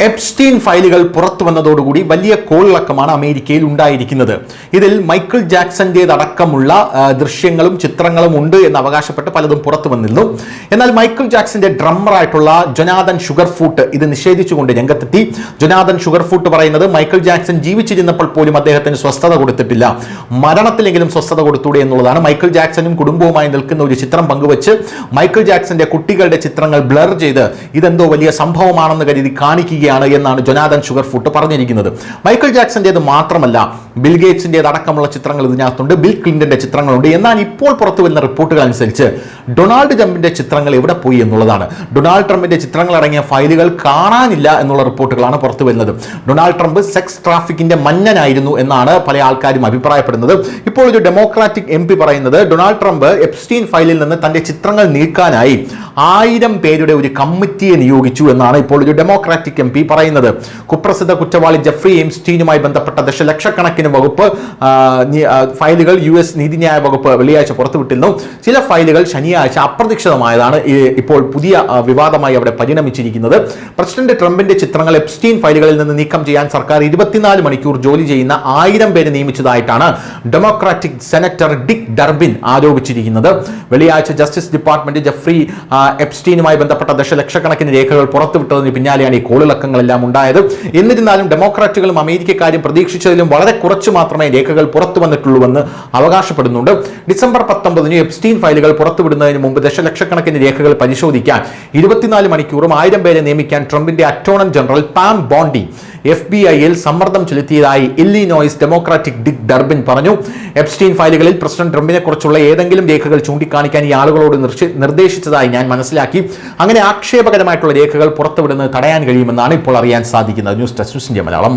Epstein ഫയലുകൾ പുറത്തു വന്നതോടുകൂടി വലിയ കോളിളക്കമാണ് അമേരിക്കയിൽ ഉണ്ടായിരിക്കുന്നത്. ഇതിൽ മൈക്കിൾ ജാക്സന്റേതടക്കമുള്ള ദൃശ്യങ്ങളും ചിത്രങ്ങളും ഉണ്ട് എന്ന് അവകാശപ്പെട്ട് പലതും പുറത്തു വന്നിരുന്നു. എന്നാൽ മൈക്കിൾ ജാക്സന്റെ ഡ്രമ്മറായിട്ടുള്ള ജൊനാഥൻ ഷുഗർഫൂട്ട് ഇത് നിഷേധിച്ചുകൊണ്ട് രംഗത്തെത്തി. ജൊനാഥൻ ഷുഗർഫൂട്ട് പറയുന്നത് മൈക്കിൾ ജാക്സൺ ജീവിച്ചിരുന്നപ്പോൾ പോലും അദ്ദേഹത്തിന് സ്വസ്ഥത കൊടുത്തിട്ടില്ല, മരണത്തിലെങ്കിലും സ്വസ്ഥത കൊടുത്തൂടെ എന്നുള്ളതാണ്. മൈക്കിൾ ജാക്സനും കുടുംബവുമായി നിൽക്കുന്ന ഒരു ചിത്രം പങ്കുവച്ച് മൈക്കിൾ ജാക്സന്റെ കുട്ടികളുടെ ചിത്രങ്ങൾ ബ്ലർ ചെയ്ത് ഇതെന്തോ വലിയ സംഭവമാണെന്ന് കരുതി കാണിക്കുകയാണ് എന്നാണ് ജൊനാഥൻ ഷുഗർഫൂട്ട് പറഞ്ഞിരിക്കുന്നത്. മൈക്കിൾ ജാക്സന്റേത് മാത്രമല്ല, ബിൽ ഗേറ്റ്സിന്റേത് അടക്കമുള്ള ചിത്രങ്ങൾ ഇതിനകത്തുണ്ട്, ബിൽ ക്ലിന്റന്റെ ചിത്രങ്ങളുണ്ട്. എന്നാൽ ഇപ്പോൾ പുറത്തു വരുന്ന റിപ്പോർട്ടുകൾ അനുസരിച്ച് ഡൊണാൾഡ് ട്രംപിന്റെ ചിത്രങ്ങൾ എവിടെ പോയി എന്നുള്ളതാണ്. ഡൊണാൾഡ് ട്രംപിന്റെ ചിത്രങ്ങൾ അടങ്ങിയ ഫയലുകൾ കാണാനില്ല എന്നുള്ള റിപ്പോർട്ടുകളാണ് പുറത്തു വരുന്നത്. ഡൊണാൾഡ് ട്രംപ് സെക്സ് ട്രാഫിക്കിന്റെ മന്നനായിരുന്നു എന്നാണ് പല ആൾക്കാരും അഭിപ്രായപ്പെടുന്നത്. ഇപ്പോൾ ഒരു ഡെമോക്രാറ്റിക് MP പറയുന്നത് ഡൊണാൾഡ് ട്രംപ് എപ്സ്റ്റീൻ ഫയലിൽ നിന്ന് തന്റെ ചിത്രങ്ങൾ നീക്കാനായി 1000 പേരുടെ ഒരു കമ്മിറ്റിയെ നിയോഗിച്ചു എന്നാണ് ഇപ്പോൾ ഒരു ഡെമോക്രാറ്റിക് MP പറയുന്നത്. കുപ്രസിദ്ധ കുറ്റവാളി ജെഫ്രി എപ്സ്റ്റീനുമായി ബന്ധപ്പെട്ട ദശലക്ഷക്കണക്കിന് വകുപ്പ് ഫയലുകൾ US നീതിന്യായ വകുപ്പ് വെള്ളിയാഴ്ച പുറത്തുവിട്ടിരുന്നു. ചില ഫയലുകൾ ശനിയാഴ്ച അപ്രതീക്ഷിതമായതാണ് ഇപ്പോൾ പുതിയ വിവാദമായി അവിടെ പരിണമിച്ചിരിക്കുന്നത്. പ്രസിഡന്റ് ട്രംപിന്റെ ചിത്രങ്ങൾ എപ്സ്റ്റീൻ ഫയലുകളിൽ നിന്ന് നീക്കം ചെയ്യാൻ സർക്കാർ 24 മണിക്കൂർ ജോലി ചെയ്യുന്ന 1000 പേരെ നിയമിച്ചതായിട്ടാണ് ഡെമോക്രാറ്റിക് സെനറ്റർ ഡിക് ഡർബിൻ ആരോപിച്ചിരിക്കുന്നത്. വെള്ളിയാഴ്ച ജസ്റ്റിസ് ഡിപ്പാർട്ട്മെന്റ് ജെഫ്രി എപ്സ്റ്റീനുമായി ബന്ധപ്പെട്ട ദശലക്ഷക്കണക്കിന് രേഖകൾ പുറത്തുവിട്ടതിന് പിന്നാലെയാണ് ഈ കോളിളക്കങ്ങളെല്ലാം ഉണ്ടായത്. എന്നിരുന്നാലും ഡെമോക്രാറ്റുകളും അമേരിക്കക്കാരും പ്രതീക്ഷിച്ചതിലും വളരെ കുറച്ച് മാത്രമേ രേഖകൾ പുറത്തു വന്നിട്ടുള്ളൂവെന്ന് അവകാശപ്പെടുന്നുണ്ട്. ഡിസംബർ 19 എപ്സ്റ്റീൻ ഫയലുകൾ പുറത്തുവിടുന്നതിന് മുമ്പ് ദശലക്ഷക്കണക്കിന് രേഖകൾ പരിശോധിക്കാൻ 24 മണിക്കൂറും 1000 പേരെ നിയമിക്കാൻ ട്രംപിന്റെ അറ്റോർണി ജനറൽ പാം ബോണ്ടി FBI-യിൽ സമ്മർദ്ദം ചെലുത്തിയതായി ഇല്ലിനോയ്സ് ഡെമോക്രാറ്റിക് ഡിക് ഡർബിൻ പറഞ്ഞു. എപ്സ്റ്റീൻ ഫയലുകളിൽ പ്രസിഡന്റ് ട്രംപിനെ കുറിച്ചുള്ള ഏതെങ്കിലും രേഖകൾ ചൂണ്ടിക്കാണിക്കാൻ ഈ ആളുകളോട് നിർദ്ദേശിച്ചതായി ഞാൻ മനസ്സിലാക്കി. അങ്ങനെ ആക്ഷേപകരമായിട്ടുള്ള രേഖകൾ പുറത്തുവിടുന്നത് തടയാൻ കഴിയുമെന്നാണ് ഇപ്പോൾ അറിയാൻ സാധിക്കുന്നത്. News desk news India Malayalam.